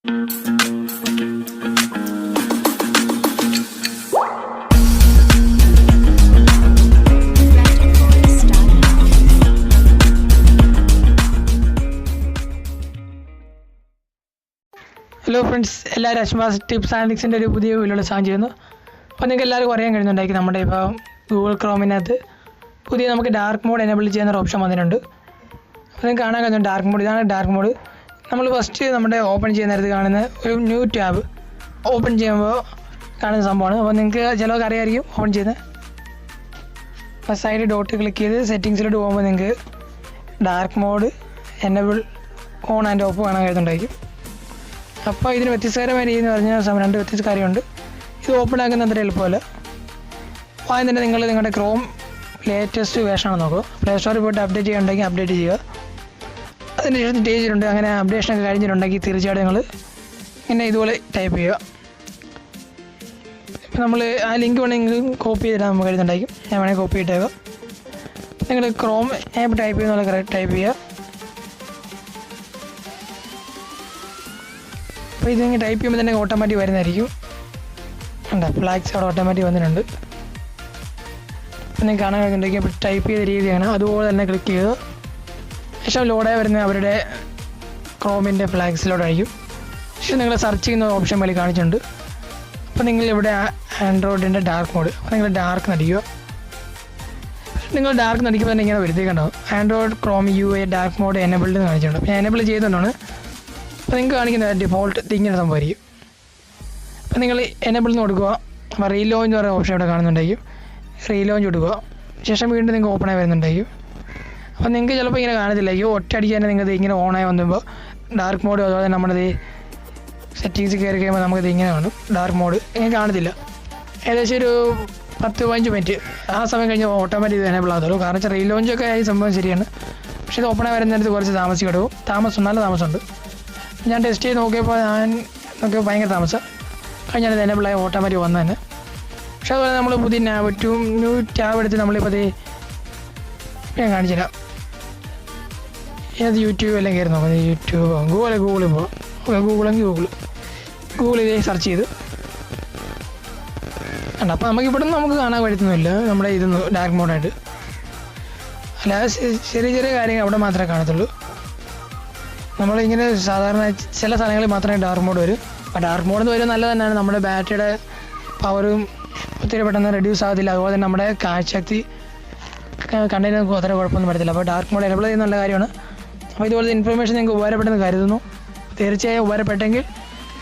Hello friends, എല്ലാവരും അശ്വാസ് tips and ട്രിക്സിൻ്റെ ഒരു പുതിയ വീഡിയോയിൽ സാധനം ചെയ്യുന്നു. അപ്പോൾ നിങ്ങൾക്ക് എല്ലാവർക്കും അറിയാൻ കഴിയുന്നുണ്ടായിരിക്കും, നമ്മുടെ ഇപ്പോൾ ഗൂഗിൾ ക്രോമിനകത്ത് പുതിയ നമുക്ക് ഡാർക്ക് മോഡ് എനേബിൾ ചെയ്യുന്ന ഒരു ഓപ്ഷൻ വന്നിട്ടുണ്ട്. അപ്പോൾ നിങ്ങൾക്ക് കാണാൻ കഴിയുന്നു ഡാർക്ക് മോഡ്. ഇതാണ് ഡാർക്ക് മോഡ്. നമ്മൾ ഫസ്റ്റ് നമ്മുടെ ഓപ്പൺ ചെയ്യുന്ന നേരത്ത് കാണുന്ന ഒരു ന്യൂ ടാബ് ഓപ്പൺ ചെയ്യുമ്പോൾ കാണുന്ന സംഭവമാണ്. അപ്പോൾ നിങ്ങൾക്ക് ചിലവർക്ക് അറിയാമായിരിക്കും ഓപ്പൺ ചെയ്യുന്നത്. അപ്പോൾ സൈഡ് ഡോട്ട് ക്ലിക്ക് ചെയ്ത് സെറ്റിങ്സിലോട്ട് പോകുമ്പോൾ നിങ്ങൾക്ക് dark mode enable on and off കാണാൻ കഴിയുന്നുണ്ടായിരിക്കും. അപ്പോൾ ഇതിന് വ്യത്യസ്തകരമായ രീതി എന്ന് പറഞ്ഞാൽ രണ്ട് വ്യത്യസ്ത കാര്യമുണ്ട്. ഇത് ഓപ്പൺ ആക്കുന്ന അത്ര എളുപ്പമല്ല. ആദ്യം തന്നെ നിങ്ങൾ നിങ്ങളുടെ ക്രോം ലേറ്റസ്റ്റ് വേർഷനാണ് നോക്കുക. പ്ലേ സ്റ്റോറിൽ പോയിട്ട് അപ്ഡേറ്റ് ചെയ്യുന്നുണ്ടെങ്കിൽ അപ്ഡേറ്റ് ചെയ്യുക. അതിന് ശേഷം സ്റ്റേജിലുണ്ട്, അങ്ങനെ അപ്ഡേഷനൊക്കെ കഴിഞ്ഞിട്ടുണ്ടെങ്കിൽ തീർച്ചയായിട്ടും നിങ്ങൾ ഇങ്ങനെ ഇതുപോലെ ടൈപ്പ് ചെയ്യുക. ഇപ്പോൾ നമ്മൾ ആ ലിങ്ക് വേണമെങ്കിൽ കോപ്പി ചെയ്തിട്ട് നമുക്ക് എഴുതുന്നുണ്ടായിരിക്കും. ഞാൻ വേണമെങ്കിൽ കോപ്പി ഇട്ടേക്കാം. നിങ്ങൾ ക്രോം ആപ്പ് ടൈപ്പ് ചെയ്യുന്ന കറക്റ്റ് ടൈപ്പ് ചെയ്യുക. അപ്പോൾ ഇതിങ്ങനെ ടൈപ്പ് ചെയ്യുമ്പോൾ തന്നെ ഓട്ടോമാറ്റിക് വരുന്നതായിരിക്കും. ഉണ്ട് ഫ്ലാഗ്സ് അവിടെ ഓട്ടോമാറ്റിക് വന്നിട്ടുണ്ട്. അപ്പോൾ നിങ്ങൾക്ക് കാണാൻ കഴിയുന്നുണ്ടെങ്കിൽ അപ്പോൾ ടൈപ്പ് ചെയ്ത രീതിയാണ് അതുപോലെ തന്നെ ക്ലിക്ക് ചെയ്ത് ശേഷം ലോഡായി വരുന്ന അവരുടെ ക്രോമിൻ്റെ ഫ്ലാഗ്സിലോട്ടായിരിക്കും. പക്ഷേ നിങ്ങൾ സെർച്ച് ചെയ്യുന്ന ഓപ്ഷൻ മേലെ കാണിച്ചിട്ടുണ്ട്. അപ്പോൾ നിങ്ങൾ ഇവിടെ ആൻഡ്രോയിഡിൻ്റെ ഡാർക്ക് മോഡ്, അപ്പോൾ നിങ്ങൾ ഡാർക്ക് നടിക്കുക. നിങ്ങൾ ഡാർക്ക് നടിക്കുമ്പോൾ തന്നെ ഇങ്ങനെ വരുത്തേക്കുണ്ടാവും android chrome UI dark mode enabled എന്ന് കാണിച്ചിട്ടുണ്ട്. അപ്പോൾ ഞാൻ എനേബിൾ ചെയ്തുകൊണ്ടാണ്. അപ്പോൾ നിങ്ങൾക്ക് കാണിക്കുന്ന ഡിഫോൾട്ട് ഇങ്ങനെ സംഭവമായിരിക്കും. അപ്പോൾ നിങ്ങൾ എനേബിൾ എന്ന് കൊടുക്കുക. അപ്പോൾ റീലോഞ്ച് എന്ന് പറയുന്ന ഓപ്ഷൻ ഇവിടെ കാണുന്നുണ്ടായിരിക്കും. റീലോഞ്ച് കൊടുക്കുക. ശേഷം വീണ്ടും നിങ്ങൾക്ക് ഓപ്പണായി വരുന്നുണ്ടായിരിക്കും. അപ്പോൾ നിങ്ങൾക്ക് ചിലപ്പോൾ ഇങ്ങനെ കാണത്തില്ലായിരിക്കും. ഒറ്റയടിക്ക് തന്നെ നിങ്ങൾക്ക് ഇങ്ങനെ ഓണായി വന്നപ്പോൾ ഡാർക്ക് മോഡ് അതുപോലെ നമ്മുടെ സെറ്റിങ്സ് കയറി കഴിയുമ്പോൾ നമുക്കിത് ഇങ്ങനെ കാണും. ഡാർക്ക് മോഡ് ഇങ്ങനെ കാണത്തില്ല. ഏകദേശം ഒരു 10-15 മിനിറ്റ് ആ സമയം കഴിഞ്ഞ് ഓട്ടോമാറ്റിക് ഇത് എനേബിൾ ആകത്തുള്ളൂ. കാരണം വെച്ചാൽ റീലോഞ്ചൊക്കെ ആയി സംഭവം ശരിയാണ്. പക്ഷേ ഇത് ഓപ്പണായി വരുന്നിടത്ത് കുറച്ച് താമസിക്കും. നല്ല താമസമുണ്ട്. ഞാൻ ടെസ്റ്റ് ചെയ്ത് നോക്കിയപ്പോൾ ഭയങ്കര താമസം കഴിഞ്ഞാൽ ഇത് എനേബിളായി ഓട്ടോമാറ്റിക് വന്നു തന്നെ. പക്ഷേ അതുപോലെ നമ്മൾ പുതിയ ന്യൂ ടാബ് എടുത്ത് നമ്മളിപ്പോൾ ഞാൻ കാണിച്ചുതരാം. ഏത് യൂട്യൂബ് എല്ലാം കയറി നോക്കാം. യൂട്യൂബ് ഗൂഗിളിൽ പോകാം. ഓക്കെ, ഗൂഗിളെങ്കിൽ ഗൂഗിൾ ഇതേ സെർച്ച് ചെയ്ത് കണ്ട. അപ്പോൾ നമുക്ക് നമുക്ക് കാണാൻ കഴിയുന്നില്ല നമ്മുടെ ഇതൊന്ന് ഡാർക്ക് മോഡായിട്ട്. അല്ലാതെ ചെറിയ കാര്യങ്ങൾ അവിടെ മാത്രമേ കാണത്തുള്ളൂ. നമ്മളിങ്ങനെ സാധാരണ ചില സ്ഥലങ്ങളിൽ മാത്രമേ ഡാർക്ക് മോഡ് വരും. അപ്പോൾ ഡാർക്ക് മോഡ് എന്ന് വരുന്നത് നല്ലത് തന്നെയാണ്. നമ്മുടെ ബാറ്ററിയുടെ പവറും ഒത്തിരി പെട്ടെന്ന് റെഡ്യൂസ് ആകത്തില്ല. അതുപോലെ തന്നെ നമ്മുടെ കാഴ്ചശക്തി കണ്ടതിന് അത്ര കുഴപ്പമൊന്നും വരത്തില്ല. അപ്പോൾ ഡാർക്ക് മോഡ് എനേബിൾ ചെയ്യുന്ന നല്ല കാര്യമാണ്. അപ്പോൾ ഇതുപോലത്തെ ഇൻഫർമേഷൻ നിങ്ങൾക്ക് ഉപകാരപ്പെട്ടെന്ന് കരുതുന്നു. തീർച്ചയായും ഉപകാരപ്പെട്ടെങ്കിൽ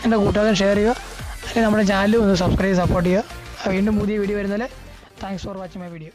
എൻ്റെ കൂട്ടുകാരൻ ഷെയർ ചെയ്യുക. അല്ലെങ്കിൽ നമ്മുടെ ചാനലും ഒന്ന് സബ്സ്ക്രൈബ് സപ്പോർട്ട് ചെയ്യുക. വീണ്ടും പുതിയ വീഡിയോ വരുന്നതിൽ thanks for watching my video.